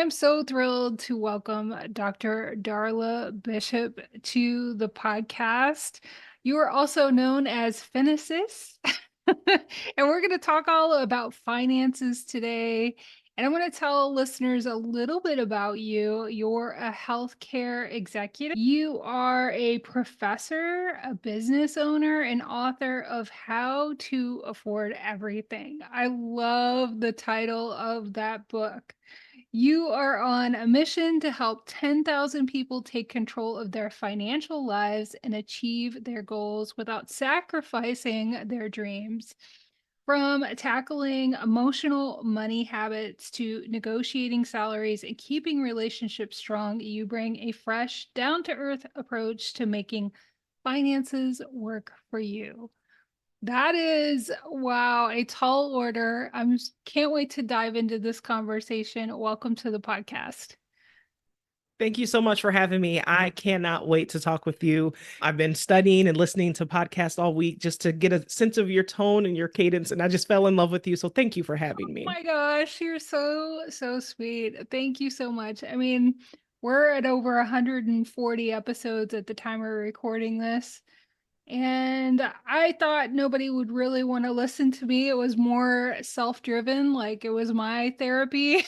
am so thrilled to welcome Dr. Darla Bishop to the podcast. You are also known as FinanSis, and we're going to talk all about finances today. And I'm going to tell listeners a little bit about you. You're a healthcare executive. You are a professor, a business owner, and author of How to Afford Everything. I love the title of that book. You are on a mission to help 10,000 people take control of their financial lives and achieve their goals without sacrificing their dreams. From tackling emotional money habits to negotiating salaries and keeping relationships strong, you bring a fresh, down to earth approach to making finances work for you. That is, wow, a tall order. Can't wait to dive into this conversation. Welcome to the podcast. Thank you so much for having me. I cannot wait to talk with you. I've been studying and listening to podcasts all week just to get a sense of your tone and your cadence, and I just fell in love with you. So thank you for having Oh me. my gosh, you're so sweet. Thank you so much. I mean, we're at over 140 episodes at the time we're recording this. And I thought nobody would really want to listen to me. It was more self-driven, like it was my therapy.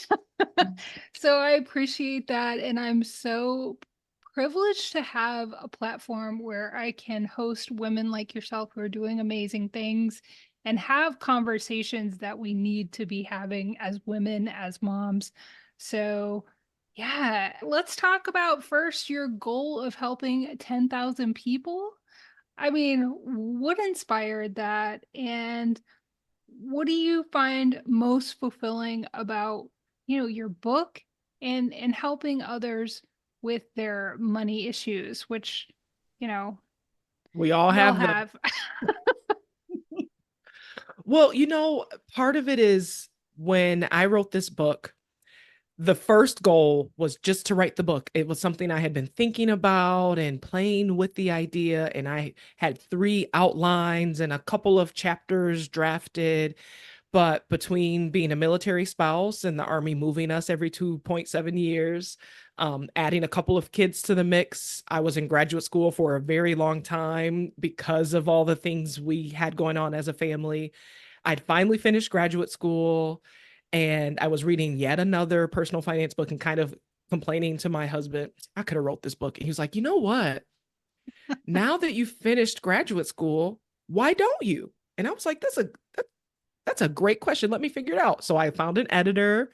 So I appreciate that. And I'm so privileged to have a platform where I can host women like yourself who are doing amazing things and have conversations that we need to be having as women, as moms. So, yeah, let's talk about first your goal of helping 10,000 people. I mean, what inspired that? And what do you find most fulfilling about, your book and helping others with their money issues, which, you know, We all we all have them. have. Well, part of it is when I wrote this book, the first goal was just to write the book. It was something I had been thinking about and playing with the idea. And I had 3 outlines and a couple of chapters drafted. But between being a military spouse and the Army moving us every 2.7 years, adding a couple of kids to the mix, I was in graduate school for a very long time because of all the things we had going on as a family. I'd finally finished graduate school and I was reading yet another personal finance book and kind of complaining to my husband, I could have wrote this book. And he was like, you know what? Now that you've finished graduate school, why don't you? And I was like, that's a great question. Let me figure it out. So I found an editor,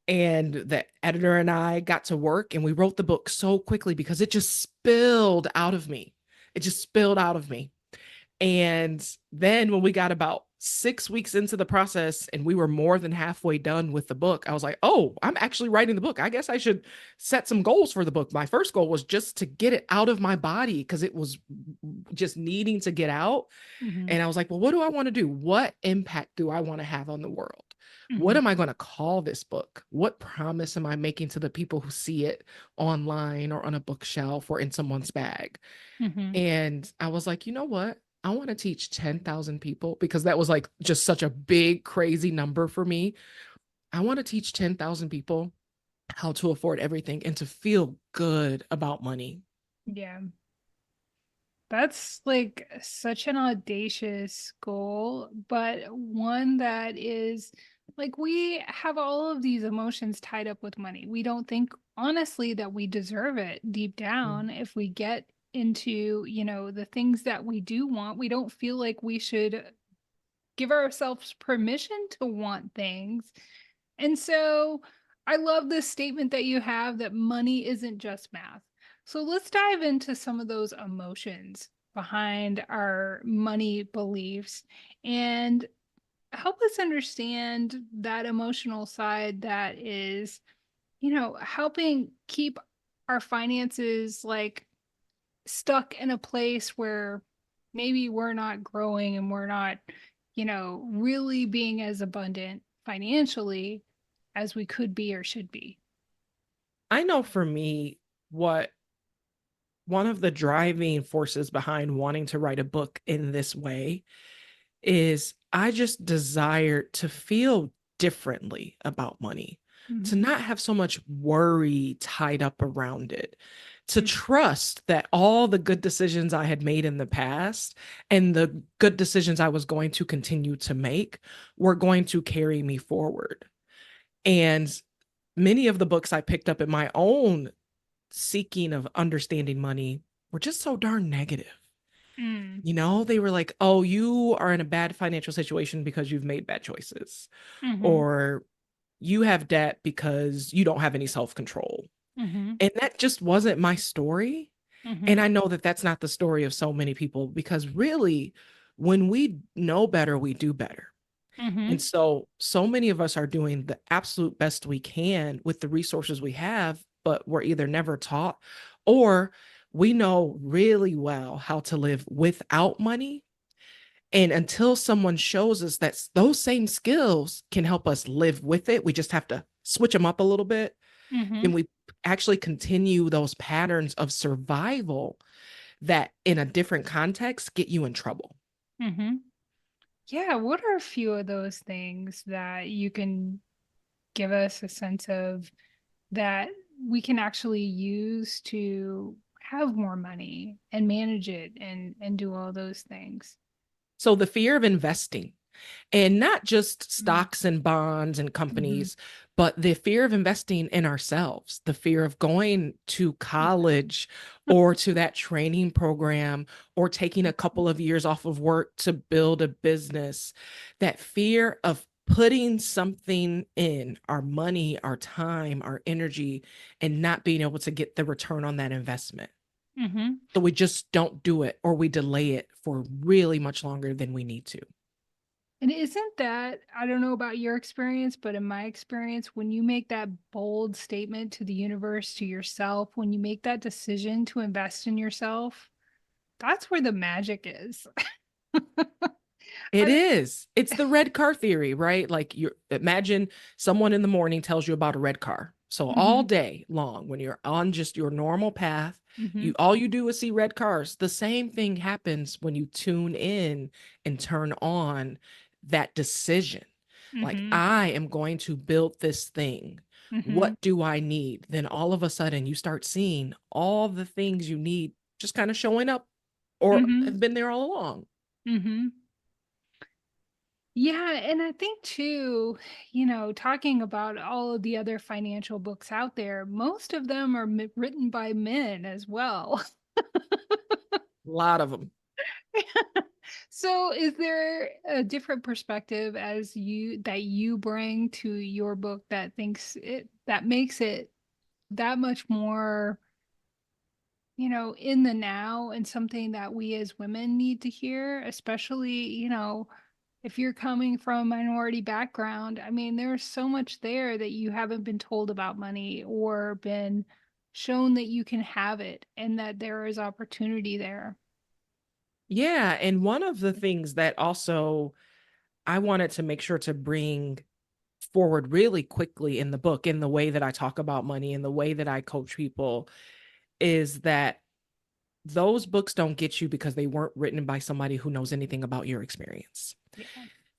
and the editor and I got to work and we wrote the book so quickly because it just spilled out of me. It just spilled out of me. And then when we got about 6 weeks into the process and we were more than halfway done with the book, I was like, oh, I'm actually writing the book. I guess I should set some goals for the book. My first goal was just to get it out of my body because it was just needing to get out. Mhm, And I was like, well, what do I want to do? What impact do I want to have on the world? What mhm, am I going to call this book? What promise am I making to the people who see it online or on a bookshelf or in someone's bag? mhm. And I was like, you know what? I want to teach 10,000 people because that was like just such a big, crazy number for me. I want to teach 10,000 people how to afford everything and to feel good about money. Yeah. That's like such an audacious goal, but one that is like we have all of these emotions tied up with money. We don't think honestly that we deserve it deep down. If we get into, the things that we do want, we don't feel like we should give ourselves permission to want things. And so I love this statement that you have that money isn't just math. So let's dive into some of those emotions behind our money beliefs and help us understand that emotional side that is, helping keep our finances like stuck in a place where maybe we're not growing and we're not, really being as abundant financially as we could be or should be. I know for me, what one of the driving forces behind wanting to write a book in this way is I just desire to feel differently about money. to Mhm. not have so much worry tied up around it, to Mhm. trust that all the good decisions I had made in the past and the good decisions I was going to continue to make were going to carry me forward. And many of the books I picked up in my own seeking of understanding money were just so darn negative. Mm. You know, they were like, oh, you are in a bad financial situation because you've made bad choices, Mhm. or you have debt because you don't have any self control. Mhm. And that just wasn't my story. And Mhm. I know that that's not the story of so many people, because really, when we know better, we do better. And Mhm. so many of us are doing the absolute best we can with the resources we have, but we're either never taught, or we know really well how to live without money. And until someone shows us that those same skills can help us live with it, we just have to switch them up a little bit. Then Mhm. we actually continue those patterns of survival that, in a different context, get you in trouble. Mhm. Yeah, what are a few of those things that you can give us a sense of that we can actually use to have more money and manage it and do all those things? So the fear of investing, and not just Mm. stocks and bonds and Mhm. companies, but the fear of investing in ourselves, the fear of going to college or to that training program, or taking a couple of years off of work to build a business, that fear of putting something in our money, our time, our energy, and not being able to get the return on that investment. Mhm. So we just don't do it, or we delay it for really much longer than we need to. And isn't that, I don't know about your experience, but in my experience, when you make that bold statement to the universe, to yourself, when you make that decision to invest in yourself, that's where the magic is. It I is. It's the red car theory, right? Like, you imagine someone in the morning tells you about a red car. So all Mhm. day long, when you're on just your normal path, Mhm. you all you do is see red cars. The same thing happens when you tune in and turn on that decision. Like, Mhm. I am going to build this thing. What Mhm. do I need? Then all of a sudden you start seeing all the things you need just kind of showing up, or Mhm. have been there all along. Mhm. Yeah, and I think too, talking about all of the other financial books out there, most of them are written by men as well. A lot of them. So, is there a different perspective as you bring to your book that makes it that much more, in the now and something that we as women need to hear, especially, if you're coming from a minority background? I mean, there's so much there that you haven't been told about money or been shown that you can have it and that there is opportunity there. Yeah, and one of the things that also I wanted to make sure to bring forward really quickly in the book, in the way that I talk about money, in the way that I coach people, is that those books don't get you because they weren't written by somebody who knows anything about your experience. Yeah.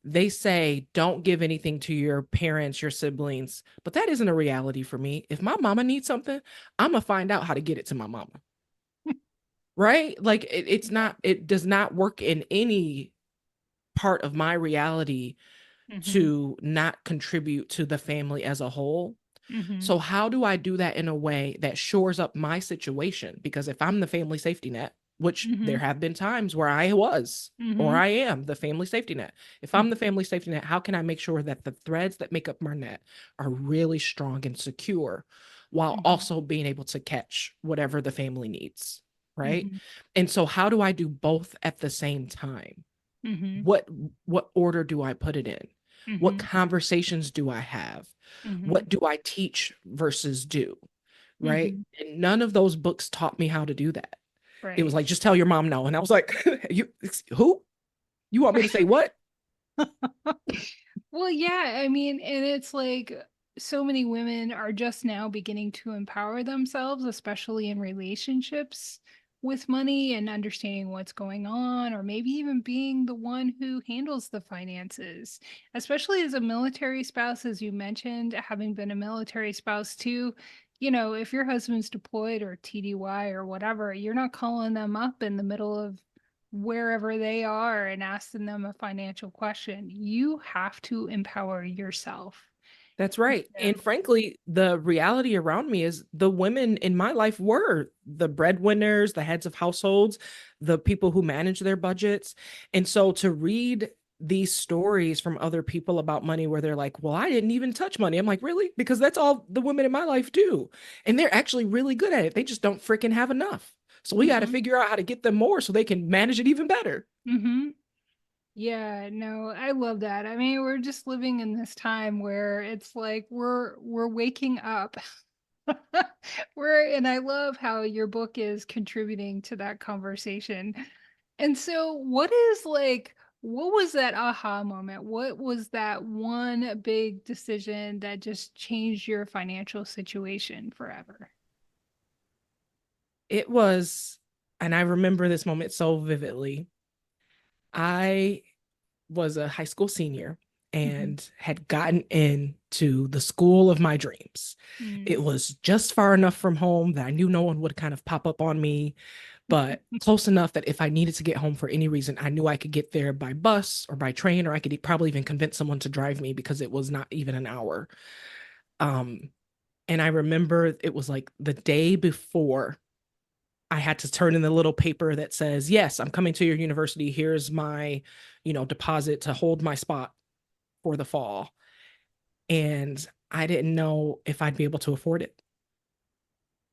They say, don't give anything to your parents, your siblings, but that isn't a reality for me. If my mama needs something, I'm going to find out how to get it to my mama. Right? Like, it's Yeah. not, it does not work in any part of my reality Mhm. to not contribute to the family as a whole. Mhm. So how do I do that in a way that shores up my situation? Because if I'm the family safety net, which there Mhm. have been times where I was, or Mhm. I am the family safety net. If I'm the Mhm. family safety net, how can I make sure that the threads that make up my net are really strong and secure, while Mhm. also being able to catch whatever the family needs, right? Mhm. And so how do I do both at the same time? Mhm. what what order do I put it in? What Mhm. conversations do I have? Mhm. What do I teach versus do? Right? Mhm. And none of those books taught me how to do that. It was Right. like, just tell your mom no. And I was like, you, who? You want me to say what? Well, yeah, I mean, and it's like so many women are just now beginning to empower themselves, especially in relationships, with money and understanding what's going on, or maybe even being the one who handles the finances, especially as a military spouse, as you mentioned, having been a military spouse too. If your husband's deployed or TDY or whatever, you're not calling them up in the middle of wherever they are and asking them a financial question. You have to empower yourself. That's right. And So, frankly, the reality around me is the women in my life were the breadwinners, the heads of households, the people who manage their budgets. And so to read these stories from other people about money where they're like, well, I didn't even touch money. I'm like, really? Because that's all the women in my life do. And they're actually really good at it. They just don't freaking have enough. So we got to mhm, figure out how to get them more so they can manage it even better. mhm. Yeah, no, I love that. I mean, we're just living in this time where it's like we're waking up. And I love how your book is contributing to that conversation. And so what was that aha moment? What was that one big decision that just changed your financial situation forever? It was, and I remember this moment so vividly. I was a high school senior Mhm. and had gotten into the school of my dreams. It Mm. was just far enough from home that I knew no one would kind of pop up on me, but close enough that if I needed to get home for any reason, I knew I could get there by bus or by train, or I could probably even convince someone to drive me because it was not even an hour. Um, and I remember it was like the day before I had to turn in the little paper that says, yes, I'm coming to your university. Here's my, deposit to hold my spot for the fall. And I didn't know if I'd be able to afford it.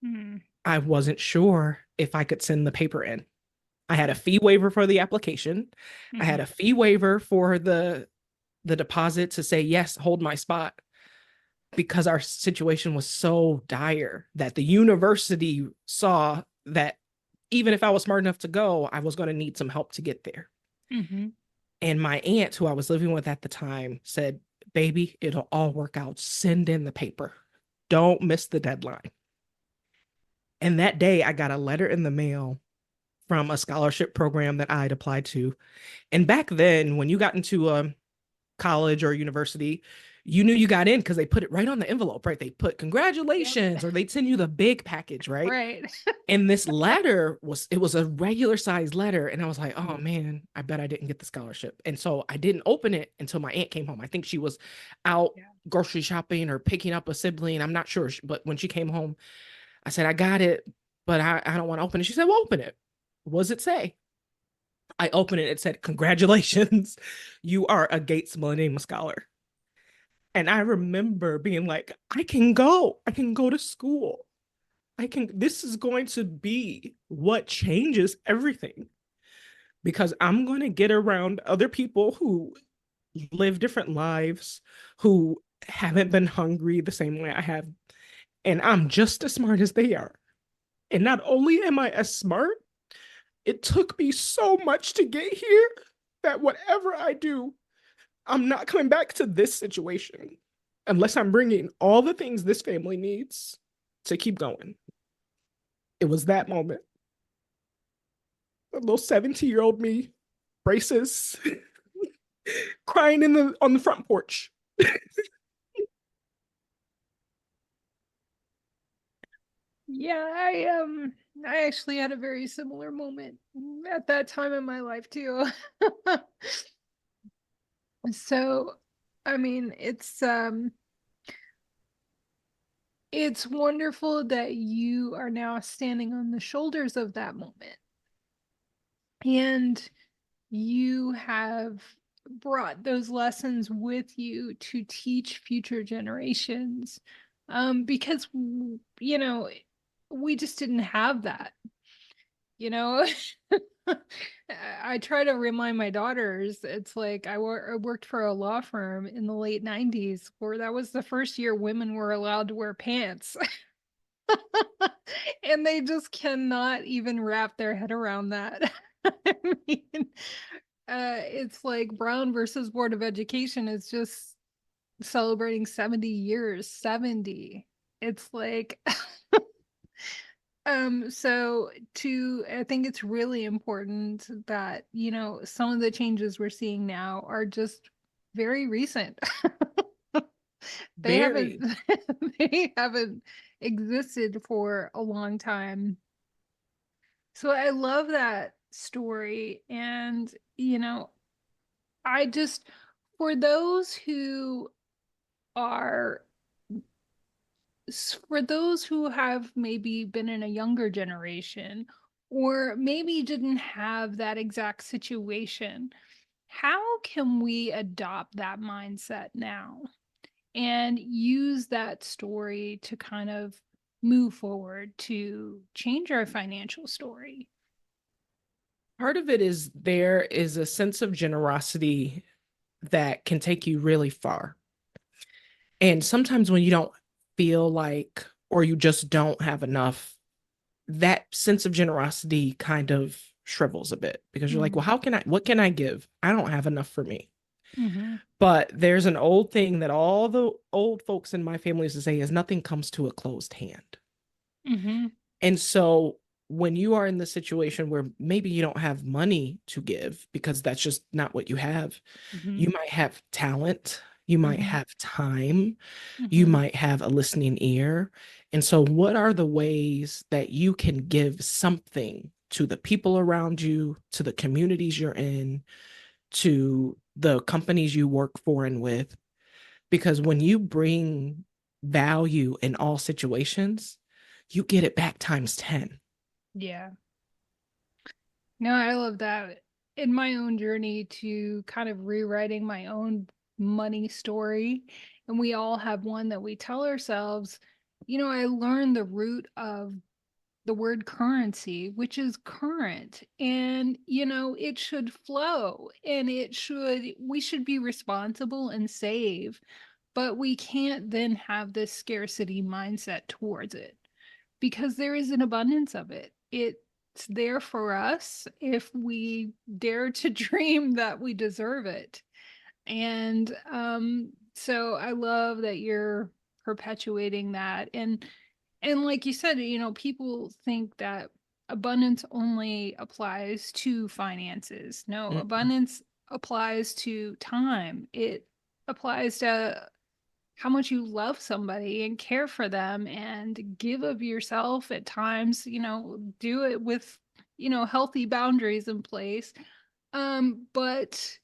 Mm. I wasn't sure if I could send the paper in. I had a fee waiver for the application. I had Mhm. a fee waiver for the deposit to say, yes, hold my spot, because our situation was so dire that the university saw that even if I was smart enough to go, I was going to need some help to get there. Mhm. And my aunt, who I was living with at the time, said, baby, it'll all work out. Send in the paper. Don't miss the deadline. And that day, I got a letter in the mail from a scholarship program that I'd applied to. And back then, when you got into college or university, you knew you got in because they put it right on the envelope, right? They put Yep. congratulations, or they'd send you the big package, right? Right. And this letter was a regular size letter. And I was like, oh man, I bet I didn't get the scholarship. And so I didn't open it until my aunt came home. I think she was out Yeah. grocery shopping or picking up a sibling. I'm not sure. But when she came home, I said, I got it, but I don't want to open it. She said, well, open it. What does it say? I opened it. It said, congratulations. You are a Gates Millennium Scholar. And I remember being like, I can go. I can go to school. This is going to be what changes everything, because I'm going to get around other people who live different lives, who haven't been hungry the same way I have. And I'm just as smart as they are. And not only am I as smart, it took me so much to get here that whatever I do, I'm not coming back to this situation unless I'm bringing all the things this family needs to keep going. It was that moment. A little 17-year-old me, braces, crying on the front porch. Yeah, I actually had a very similar moment at that time in my life too. So, I mean, it's wonderful that you are now standing on the shoulders of that moment. And you have brought those lessons with you to teach future generations. Because we just didn't have that, you know. I try to remind my daughters, it's like I worked for a law firm in the late 90s where that was the first year women were allowed to wear pants. And they just cannot even wrap their head around that. I mean, it's like Brown versus Board of Education is just celebrating 70 years. 70. It's like So I think it's really important that, some of the changes we're seeing now are just very recent. They haven't Very. they haven't existed for a long time. So I love that story. And, I just, for those who are, for those who have maybe been in a younger generation or maybe didn't have that exact situation, how can we adopt that mindset now and use that story to kind of move forward to change our financial story? Part of it is there is a sense of generosity that can take you really far. And sometimes when you don't feel like, or you just don't have enough, that sense of generosity kind of shrivels a bit because you're like, well, Mm-hmm. what can I give? I don't have enough for me. Mm-hmm. But there's an old thing that all the old folks in my family used to say is nothing comes to a closed hand. Mm-hmm. And so when you are in the situation where maybe you don't have money to give because that's just not what you have, Mm-hmm. you might have talent, you might Mm-hmm. have time, you Mm-hmm. might have a listening ear. And so, what are the ways that you can give something to the people around you, to the communities you're in, to the companies you work for and with? Because when you bring value in all situations, you get it back times 10. Yeah. No, I love that. In my own journey to kind of rewriting my own money story, and we all have one that we tell ourselves, I learned the root of the word currency, which is current. And, it should flow and we should be responsible and save, but we can't then have this scarcity mindset towards it because there is an abundance of it. It's there for us if we dare to dream that we deserve it. And so I love that you're perpetuating that. And like you said, people think that abundance only applies to finances. No, Mm-mm. abundance applies to time. It applies to how much you love somebody and care for them and give of yourself at times, do it with, healthy boundaries in place. But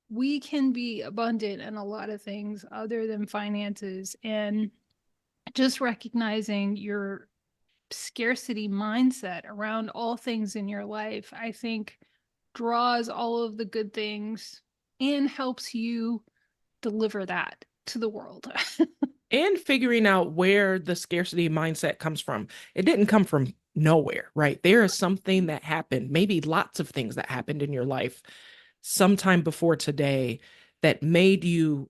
we can be abundant in a lot of things other than finances. And just recognizing your scarcity mindset around all things in your life, I think draws all of the good things and helps you deliver that to the world. And figuring out where the scarcity mindset comes from. It didn't come from nowhere, right? There is something that happened, maybe lots of things that happened in your life sometime before today that made you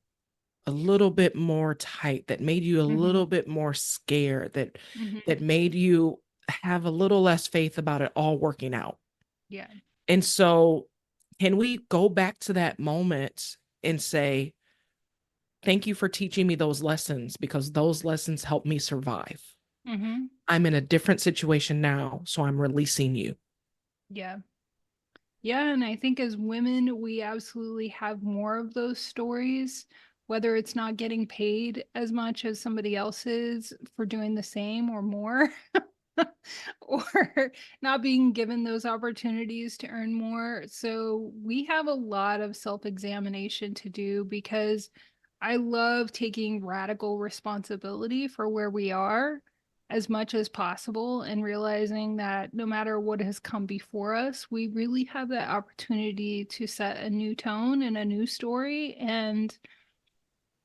a little bit more tight, that made you a Mm-hmm. little bit more scared, that Mm-hmm. made you have a little less faith about it all working out. Yeah. And so, can we go back to that moment and say, thank you for teaching me those lessons because those lessons helped me survive. Mm-hmm. I'm in a different situation now, so I'm releasing you. Yeah. Yeah, and I think as women, we absolutely have more of those stories, whether it's not getting paid as much as somebody else is for doing the same or more, or not being given those opportunities to earn more. So we have a lot of self-examination to do because I love taking radical responsibility for where we are as much as possible and realizing that no matter what has come before us, we really have that opportunity to set a new tone and a new story. And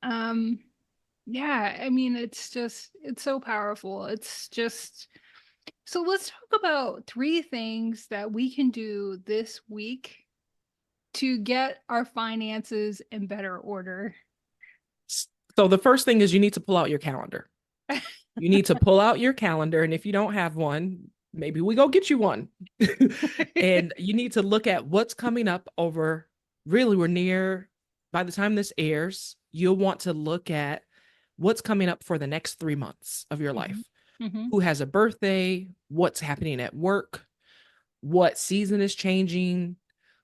um, yeah, I mean, it's so powerful. It's just, so let's talk about three things that we can do this week to get our finances in better order. So, the first thing is you need to pull out your calendar. You need to pull out your calendar. And if you don't have one, maybe we go get you one. And you need to look at what's coming up over, really, we're near, by the time this airs, you'll want to look at what's coming up for the next 3 months of your Mhm. life. Mm-hmm. who has a birthday, what's happening at work, what season is changing,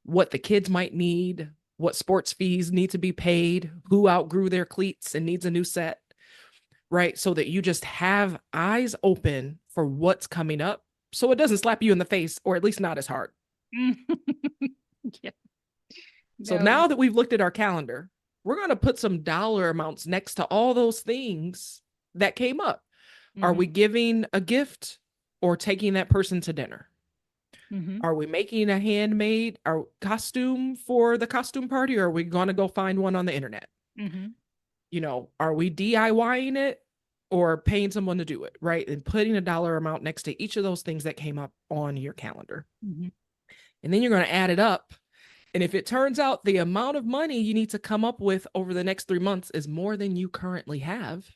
what the kids might need, what sports fees need to be paid, who outgrew their cleats and needs a new set, right? So that you just have eyes open for what's coming up so it doesn't slap you in the face, or at least not as hard. Yeah. So No. now that we've looked at our calendar, we're going to put some dollar amounts next to all those things that came up. Are we Mm-hmm. giving a gift or taking that person to dinner? Mm-hmm. Are we making a handmade or costume for the costume party, or are we going to go find one on the internet? Mm-hmm. Are we DIYing it or paying someone to do it, right? And putting a dollar amount next to each of those things that came up on your calendar. Mm-hmm. And then you're going to add it up. And if it turns out the amount of money you need to come up with over the next 3 months is more than you currently have,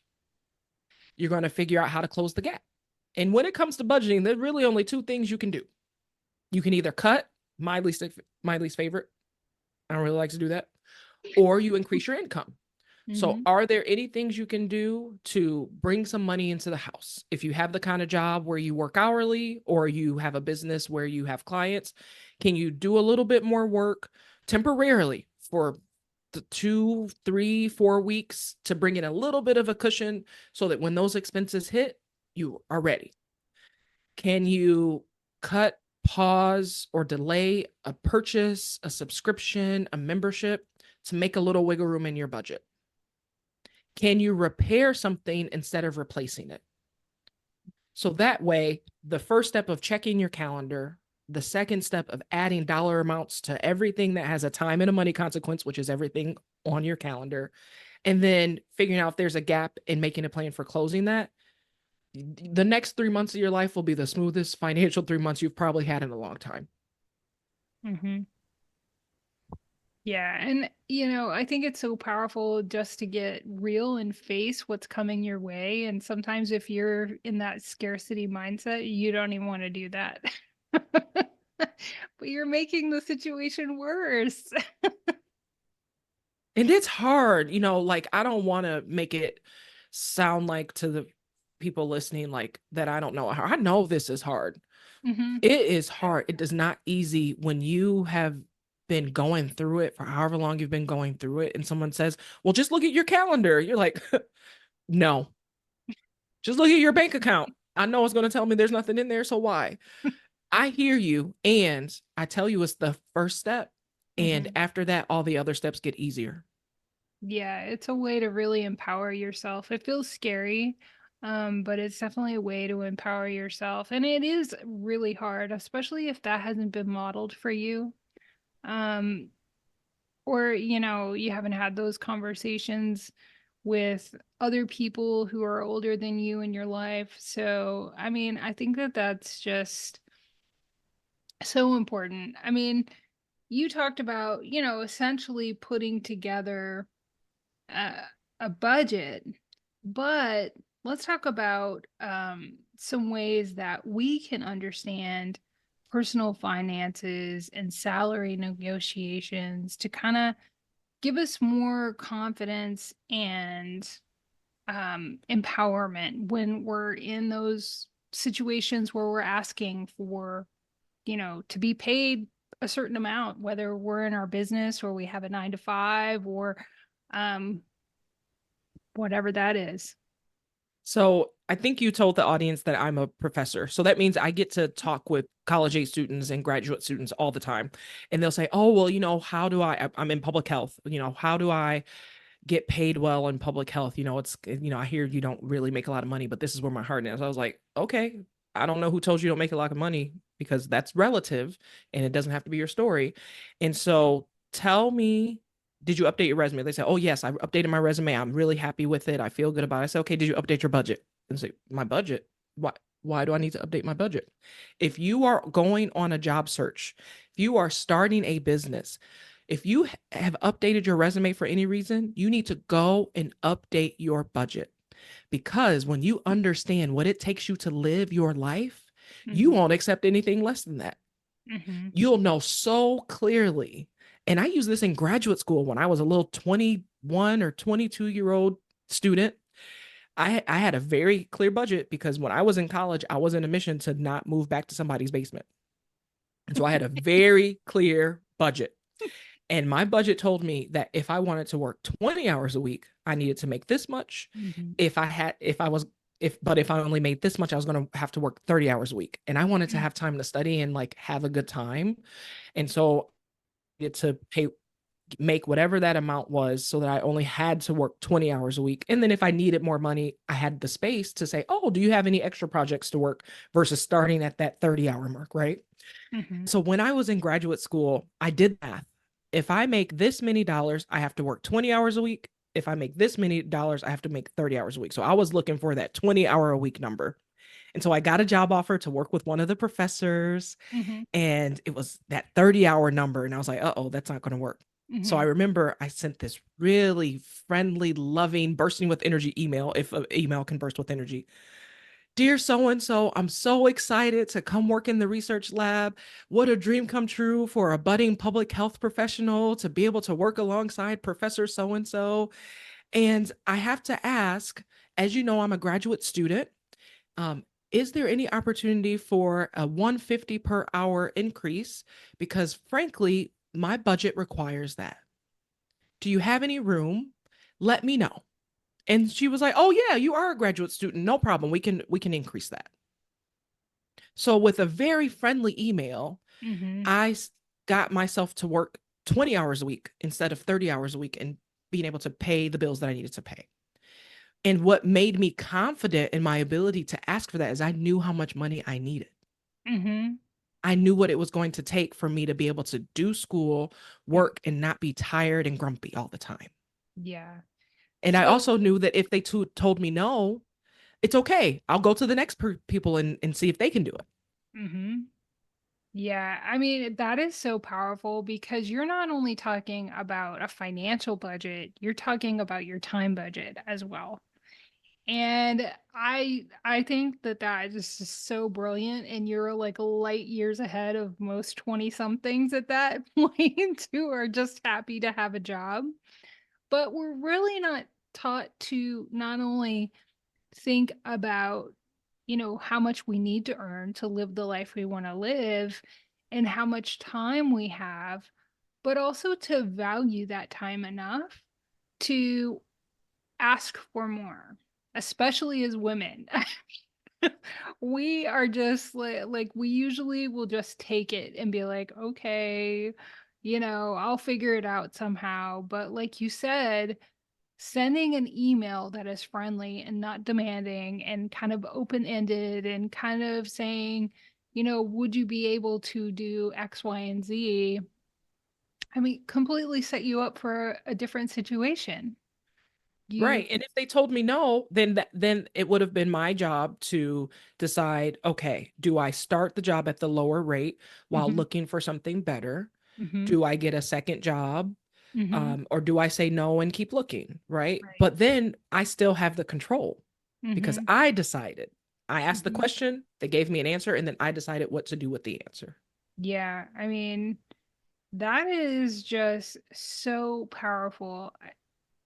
you're going to figure out how to close the gap. And when it comes to budgeting, there's really only two things you can do. You can either cut, my least favorite. I don't really like to do that, or you increase your income. So, Mm-hmm. are there any things you can do to bring some money into the house? If you have the kind of job where you work hourly or you have a business where you have clients, can you do a little bit more work temporarily for the 2, 3, 4 weeks to bring in a little bit of a cushion so that when those expenses hit, you are ready? Can you cut, pause, or delay a purchase, a subscription, a membership to make a little wiggle room in your budget? Can you repair something instead of replacing it? So that way, the first step of checking your calendar, the second step of adding dollar amounts to everything that has a time and a money consequence, which is everything on your calendar, and then figuring out if there's a gap and making a plan for closing that, the next 3 months of your life will be the smoothest financial 3 months you've probably had in a long time. Mm-hmm. Yeah. And, I think it's so powerful just to get real and face what's coming your way. And sometimes if you're in that scarcity mindset, you don't even want to do that. But you're making the situation worse. And it's hard, like I don't want to make it sound like to the people listening, like that I don't know how. I know this is hard. Hmm. It is hard. It is not easy when you have been going through it for however long you've been going through it. And someone says, well, just look at your calendar. You're like, no, just look at your bank account. I know it's going to tell me there's nothing in there. So why? I hear you. And I tell you, it's the first step. And Hmm. after that, all the other steps get easier. Yeah, it's a way to really empower yourself. It feels scary, but it's definitely a way to empower yourself. And it is really hard, especially if that hasn't been modeled for you. Um, or you haven't had those conversations with other people who are older than you in your life. So I mean, I think that that's just so important. I mean, you talked about essentially putting together a, a budget, but let's talk about some ways that we can understand personal finances and salary negotiations to kind of give us more confidence and empowerment when we're in those situations where we're asking for, to be paid a certain amount, whether we're in our business or we have a 9 to 5 or um, whatever that is. So I think you told the audience that I'm a professor. So that means I get to talk with college age students and graduate students all the time. And they'll say, oh, well, how do I'm in public health, how do I get paid well in public health? I hear you don't really make a lot of money, but this is where my heart is. I was like, okay, I don't know who told you don't make a lot of money, because that's relative and it doesn't have to be your story. And so tell me, did you update your resume? They say, oh yes, I updated my resume. I'm really happy with it. I feel good about it. I say, okay, did you update your budget? And say, my budget? Why do I need to update my budget? If you are going on a job search, if you are starting a business, if you have updated your resume for any reason, you need to go and update your budget. Because when you understand what it takes you to live your life, you Hmm. won't accept anything less than that. Hmm. You'll know so clearly. And I used this in graduate school when I was a little 21 or 22-year-old student. I had a very clear budget because when I was in college, I was in a mission to not move back to somebody's basement. And so I had a very clear budget. And my budget told me that if I wanted to work 20 hours a week, I needed to make this much. Mhm. If I only made this much, I was going to have to work 30 hours a week. And I wanted to have time to study and like have a good time. And so I needed to make whatever that amount was so that I only had to work 20 hours a week. And then if I needed more money, I had the space to say, oh, do you have any extra projects to work versus starting at that 30-hour mark, right? Mhm. So when I was in graduate school, I did math. If I make this many dollars, I have to work 20 hours a week. If I make this many dollars, I have to make 30 hours a week. So I was looking for that 20-hour a week number. And so I got a job offer to work with one of the professors, Mhm. and it was that 30-hour number. And I was like, uh oh, that's not going to work. So I Mhm. remember I sent this really friendly, loving, bursting with energy email, if an email can burst with energy. Dear so and so, I'm so excited to come work in the research lab. What a dream come true for a budding public health professional to be able to work alongside Professor so and so. And I have to ask, as you know, I'm a graduate student. Um, is there any opportunity for a 150 per hour increase? Because frankly, my budget requires that. Do you have any room? Let me know. And she was like, "Oh yeah, you are a graduate student. No problem. We can increase that." So with a very friendly email, Mhm. I got myself to work 20 hours a week instead of 30 hours a week and being able to pay the bills that I needed to pay. And what made me confident in my ability to ask for that is I knew how much money I needed. Mhm. I knew what it was going to take for me to be able to do school, Yep. work, and not be tired and grumpy all the time. Yeah. And I So, also knew that if they told me no, it's okay. I'll go to the next people and see if they can do it. mhm. Yeah, I mean, that is so powerful because you're not only talking about a financial budget, you're talking about your time budget as well. And I think that that is just so brilliant and you're like light years ahead of most 20 somethings at that point who are just happy to have a job. But we're really not taught to not only think about, how much we need to earn to live the life we want to live and how much time we have, but also to value that time enough to ask for more, especially as women. We are just like we usually will just take it and be like, okay, I'll figure it out somehow. But like you said, sending an email that is friendly and not demanding and kind of open ended and kind of saying, would you be able to do X, Y, and Z? I mean, completely set you up for a different situation. You, Right. And if they told me no, then it would have been my job to decide, okay, do I start the job at the lower rate while hmm looking for something better? hmm Do I get a second job? hmm Or do I say no and keep looking? Right. right. But then I still have the control because hmm I decided. I asked the hmm question, they gave me an answer, and then I decided what to do with the answer. Yeah. I mean, that is just so powerful.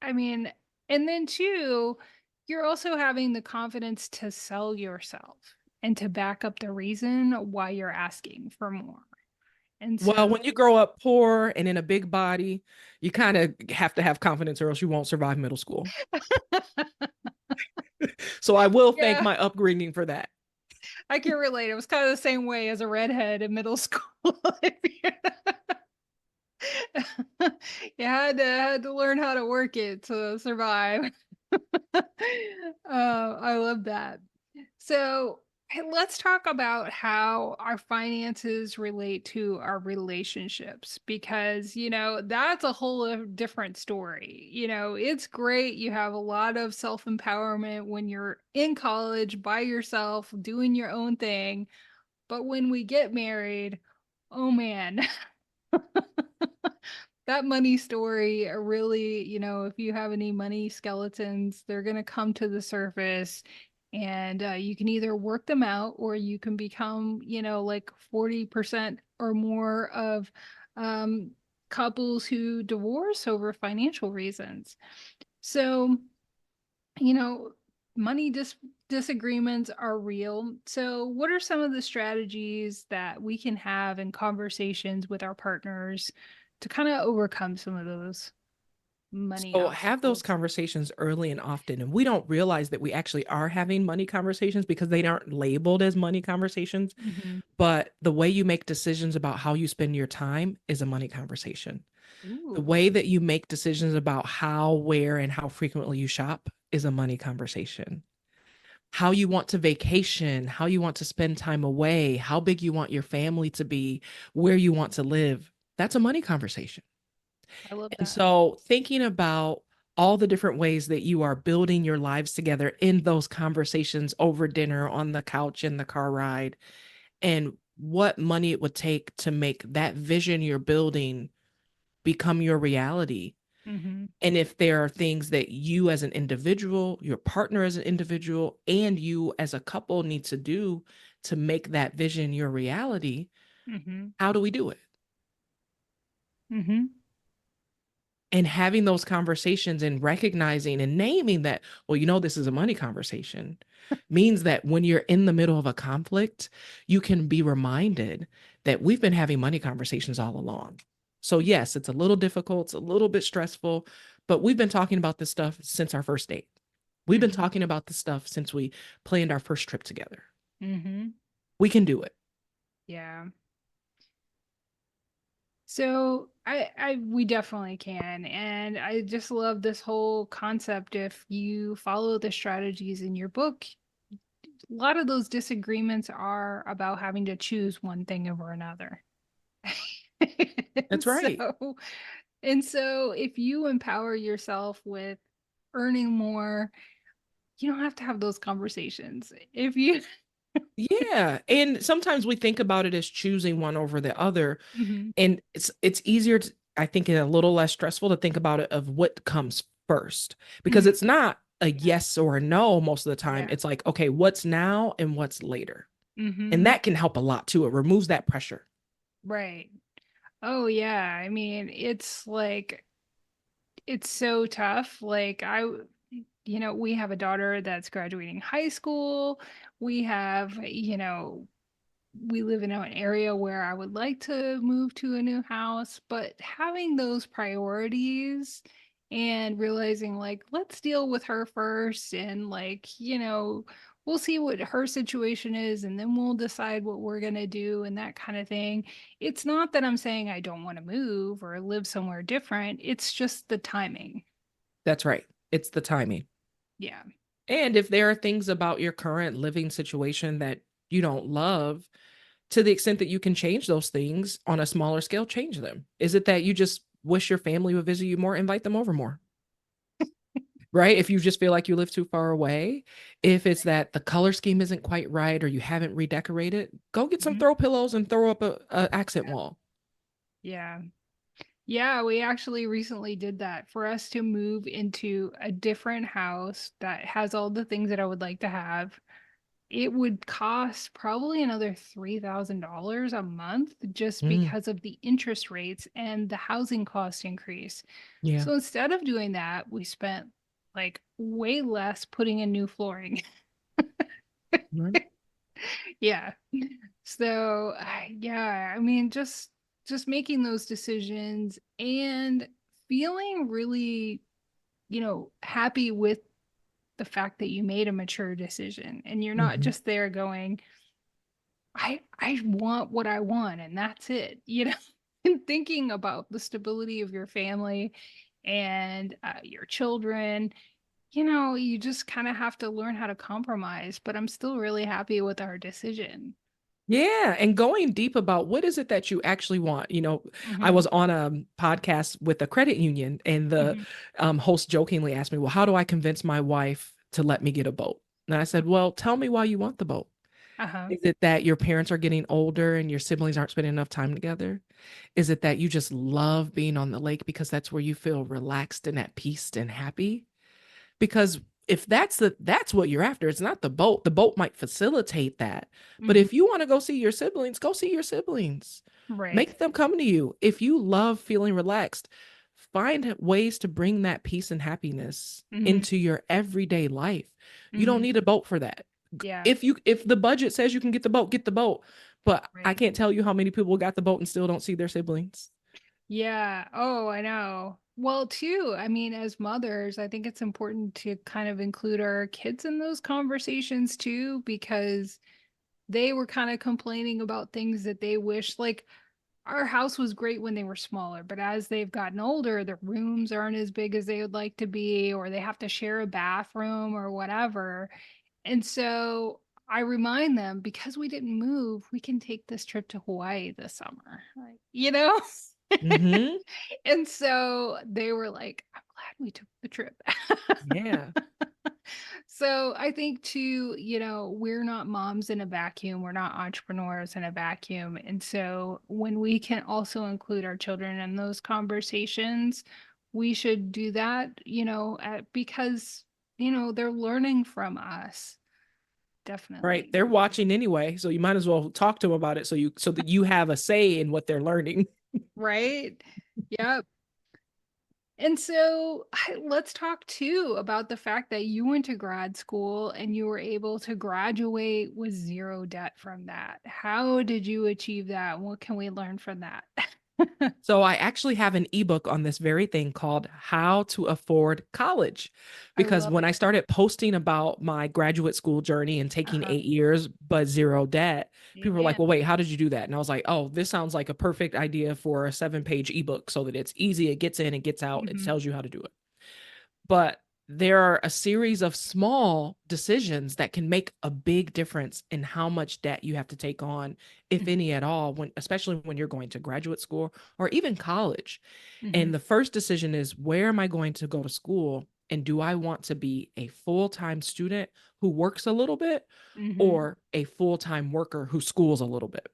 I mean, and then too, you're also having the confidence to sell yourself and to back up the reason why you're asking for more. And Well, so, when you grow up poor and in a big body, you kind of have to have confidence or else you won't survive middle school. So I will thank yeah, my upbringing for that. I can relate. It was kind of the same way as a redhead in middle school. You had to learn how to work it to survive. I love that. So, hey, let's talk about how our finances relate to our relationships because, that's a whole different story. It's great. You have a lot of self empowerment when you're in college by yourself, doing your own thing. But when we get married, oh man, that money story really, if you have any money skeletons, they're going to come to the surface and you can either work them out or you can become, like 40% or more of um, couples who divorce over financial reasons. So, you know, money disagreements are real. So, what are some of the strategies that we can have in conversations with our partners to kind of overcome some of those money So have those obstacles? conversations early and often. And we don't realize that we actually are having money conversations because they aren't labeled as money conversations. Hmm. But the way you make decisions about how you spend your time is a money conversation. The Ooh. way that you make decisions about how, where, and how frequently you shop is a money conversation. How you want to vacation, how you want to spend time away, how big you want your family to be, where you want to live, that's a money conversation. I love And that. so thinking about all the different ways that you are building your lives together in those conversations over dinner, on the couch, in the car ride, and what money it would take to make that vision you're building become your reality. Hmm. And if there are things that you as an individual, your partner as an individual, and you as a couple need to do to make that vision your reality, Hmm. how do we do it? Hmm. And having those conversations and recognizing and naming that, well, this is a money conversation means that when you're in the middle of a conflict, you can be reminded that we've been having money conversations all along. So, yes, it's a little difficult, it's a little bit stressful, but we've been talking about this stuff since our first date. We've been Hmm. talking about this stuff since we planned our first trip together. Hmm. We can do it. Yeah. So we definitely can. And I just love this whole concept. If you follow the strategies in your book, a lot of those disagreements are about having to choose one thing over another. That's so right. so if you empower yourself with earning more, you don't have to have those conversations. If you Yeah. And sometimes we think about it as choosing one over the other. Mhm. And it's easier to, I think, and a little less stressful to think about it of what comes first, because Mhm. it's not a Yeah. yes or a no most of the time. Yeah. It's like, okay, what's now and what's later? And Mhm. that can help a lot too. It removes that pressure. Right. Oh yeah. I mean, it's so tough. We have a daughter that's graduating high school. We have, we live in an area where I would like to move to a new house, but having those priorities and realizing, like, let's deal with her first, and, like, we'll see what her situation is, and then we'll decide what we're going to do, and that kind of thing. It's not that I'm saying I don't want to move or live somewhere different, it's just the timing. That's right. It's the timing. Yeah. And if there are things about your current living situation that you don't love, to the extent that you can change those things on a smaller scale, change them. Is it that you just wish your family would visit you more? Invite them over more. Right? If you just feel like you live too far away, if it's that the color scheme isn't quite right or you haven't redecorated, go get some Mhm. throw pillows and throw up a accent wall. Yeah. Yeah, we actually recently did that for us to move into a different house that has all the things that I would like to have. It would cost probably another $3,000 a month just Mm, because of the interest rates and the housing cost increase. yeah. So instead of doing that, we spent like way less putting in new flooring. Right. Yeah. So, yeah, I mean, just making those decisions and feeling really, happy with the fact that you made a mature decision and you're not Mhm. just there going, I want what I want and that's it, and thinking about the stability of your family and your children. You just kind of have to learn how to compromise, but I'm still really happy with our decision. Yeah, and going deep about what is it that you actually want. I Hmm. was on a podcast with a credit union, and the Hmm. host jokingly asked me, "Well, how do I convince my wife to let me get a boat?" And I said, "Well, tell me why you want the boat. Uh-huh. Is it that your parents are getting older and your siblings aren't spending enough time together? Is it that you just love being on the lake because that's where you feel relaxed and at peace and happy? Because if that's what you're after, it's not the boat. The boat might facilitate that. But Hmm. if you want to go see your siblings, go see your siblings. Right. Make them come to you. If you love feeling relaxed, find ways to bring that peace and happiness Hmm. into your everyday life. You don't Mhm. need a boat for that. Yeah. If the budget says you can get the boat, get the boat. But I Right. can't tell you how many people got the boat and still don't see their siblings. Yeah. Oh, I know. Well, too, I mean, as mothers, I think it's important to kind of include our kids in those conversations too, because they were kind of complaining about things that they wish, like our house was great when they were smaller, but as they've gotten older, the rooms aren't as big as they would like to be, or they have to share a bathroom or whatever. And so I remind them, because we didn't move, we can take this trip to Hawaii this summer. Like, you know? Hmm. And so they were like, I'm glad we took the trip. Yeah. So I think too, we're not moms in a vacuum. We're not entrepreneurs in a vacuum. And so when we can also include our children in those conversations, we should do that, because, they're learning from us. Right. Definitely. They're watching anyway, so you might as well talk to them about it so that you have a say in what they're learning. Right. Yep. And so let's talk too about the fact that you went to grad school and you were able to graduate with zero debt from that. How did you achieve that? What can we learn from that? So I actually have an ebook on this very thing called How to Afford College. I Because love when it. I started posting about my graduate school journey and taking Uh-huh. 8 years but zero debt, people were like, Amen. well, wait, how did you do that? And I was like, oh, this sounds like a perfect idea for a 7-page ebook so that it's easy, it gets in, it gets out, it Hmm. tells you how to do it. But there are a series of small decisions that can make a big difference in how much debt you have to take on, if any at all, when especially when you're going to graduate school or even college. Hmm. And the first decision is, where am I going to go to school? And do I want to be a full-time student who works a little bit Hmm. or a full-time worker who schools a little bit?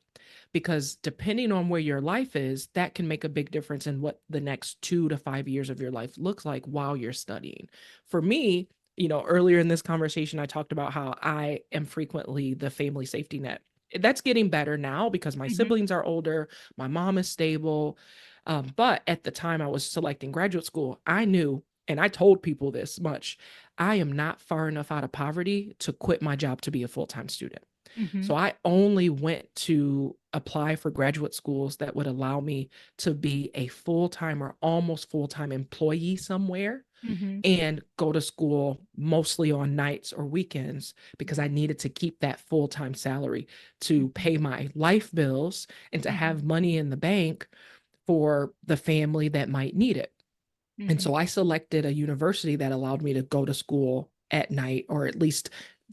Because depending on where your life is, that can make a big difference in what the next 2 to 5 years of your life looks like while you're studying. For me, earlier in this conversation, I talked about how I am frequently the family safety net. That's getting better now because my Hmm. siblings are older, my mom is stable. But at the time I was selecting graduate school, I knew, and I told people this much, I am not far enough out of poverty to quit my job to be a full time student. Hmm. So I only went to apply for graduate schools that would allow me to be a full time or almost full time employee somewhere Hmm. and go to school mostly on nights or weekends because I needed to keep that full time salary to pay my life bills and to Hmm. have money in the bank for the family that might need it. And Hmm. so I selected a university that allowed me to go to school at night or at least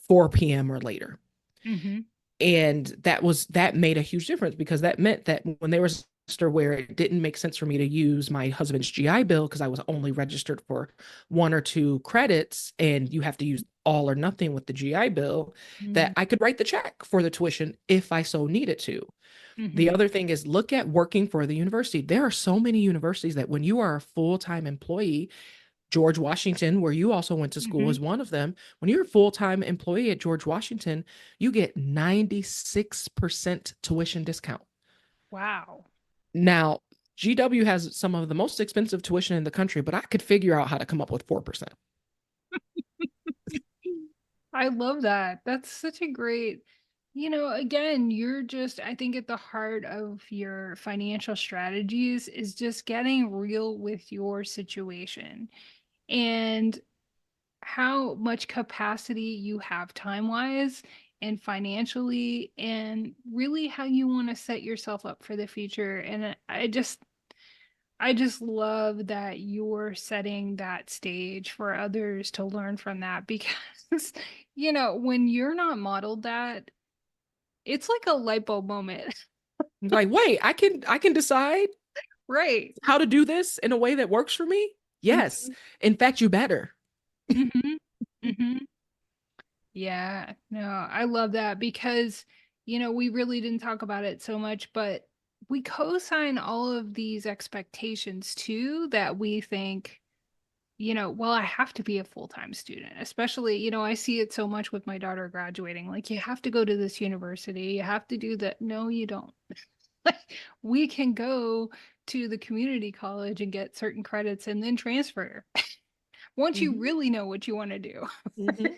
4 p.m. or later. Hmm. And that made a huge difference because that meant that when there was a semester where it didn't make sense for me to use my husband's GI Bill because I was only registered for 1 or 2 credits and you have to use all or nothing with the GI Bill, Hmm. that I could write the check for the tuition if I so needed to. The Hmm. other thing is, look at working for the university. There are so many universities that when you are a full-time employee, George Washington, where you also went to school, Hmm. is one of them. When you're a full-time employee at George Washington, you get 96% tuition discount. Wow. Now, GW has some of the most expensive tuition in the country, but I could figure out how to come up with 4%. I love that. That's such a great, again, you're just, I think at the heart of your financial strategies is just getting real with your situation and how much capacity you have time-wise and financially, and really how you want to set yourself up for the future. And I just love that you're setting that stage for others to learn from that because, when you're not modeled that, it's like a light bulb moment. It's like, wait, I can decide Right. how to do this in a way that works for me? Yes. Hmm. In fact, you better. Hmm. Hmm. Yeah, no, I love that because, we really didn't talk about it so much, but we co-sign all of these expectations too that we think, well, I have to be a full-time student, especially, I see it so much with my daughter graduating. Like, you have to go to this university, you have to do that. No, you don't. Like, we can go to the community college and get certain credits and then transfer. once you Mhm. really know what you want to do. Mhm.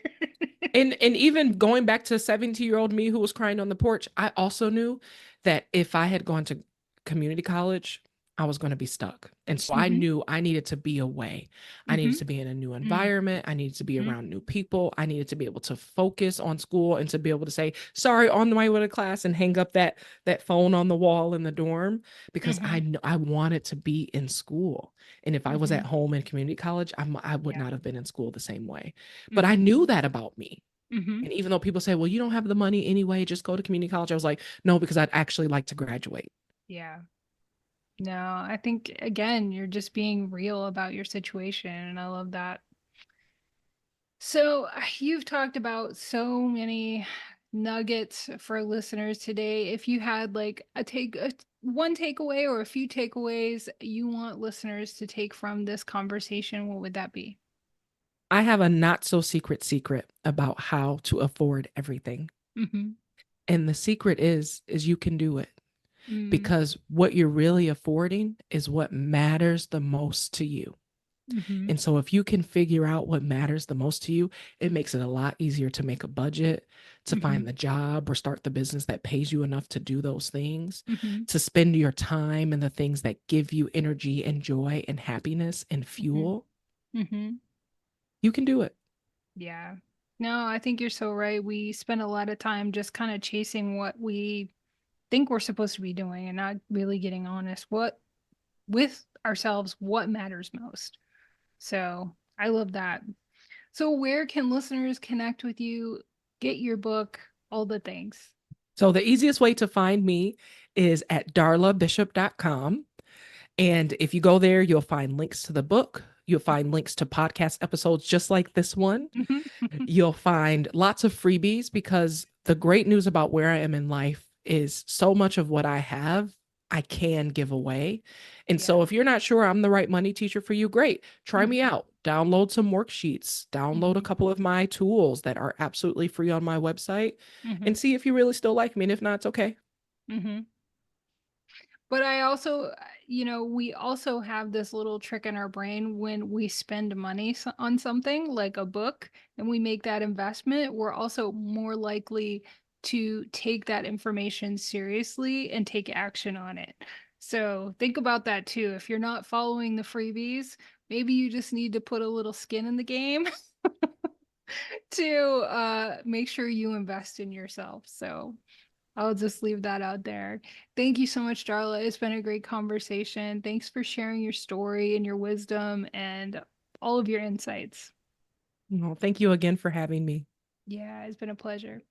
And even going back to 17-year-old me who was crying on the porch, I also knew that if I had gone to community college, I was going to be stuck. And so I Mm-hmm. knew I needed to be away. I needed Mm-hmm. to be in a new environment. I needed to be Mm-hmm. around new people. I needed to be able to focus on school and to be able to say, sorry, on the way to class and hang up that phone on the wall in the dorm because Mm-hmm. I wanted to be in school. And if I was Mm-hmm. at home in community college, I would Yeah. not have been in school the same way. But I Mm-hmm. knew that about me. Mm-hmm. And even though people say, well, you don't have the money anyway, just go to community college. I was like, no, because I'd actually like to graduate. Yeah. No, I think again, you're just being real about your situation, and I love that. So, you've talked about so many nuggets for listeners today. If you had like one takeaway or a few takeaways you want listeners to take from this conversation, what would that be? I have a not so secret about how to afford everything. Mm-hmm. And the secret is you can do it Mm, because what you're really affording is what matters the most to you. mm-hmm. And so if you can figure out what matters the most to you, it makes it a lot easier to make a budget, to Mm-hmm. find the job or start the business that pays you enough to do those things, Mm-hmm. to spend your time and the things that give you energy and joy and happiness and Mm-hmm. fuel. Mm-hmm. You can do it. Yeah. No, I think you're so right. We spend a lot of time just kind of chasing what we think we're supposed to be doing and not really getting honest what with ourselves what matters most. So I love that. So where can listeners connect with you, get your book, all the things? So the easiest way to find me is at darlabishop.com. And if you go there, you'll find links to the book. You'll find links to podcast episodes just like this one. Mhm. You'll find lots of freebies because the great news about where I am in life is so much of what I have, I can give away. And so Yeah. if you're not sure I'm the right money teacher for you, great. Try me Mhm. out. Download some worksheets, download a Mhm. couple of my tools that are absolutely free on my website Mhm. and see if you really still like me. And if not, it's okay. Mhm. But I also, we also have this little trick in our brain when we spend money on something like a book and we make that investment, we're also more likely to take that information seriously and take action on it. So think about that too. If you're not following the freebies, maybe you just need to put a little skin in the game to make sure you invest in yourself. So I'll just leave that out there. Thank you so much, Darla. It's been a great conversation. Thanks for sharing your story and your wisdom and all of your insights. Well, thank you again for having me. Yeah, it's been a pleasure.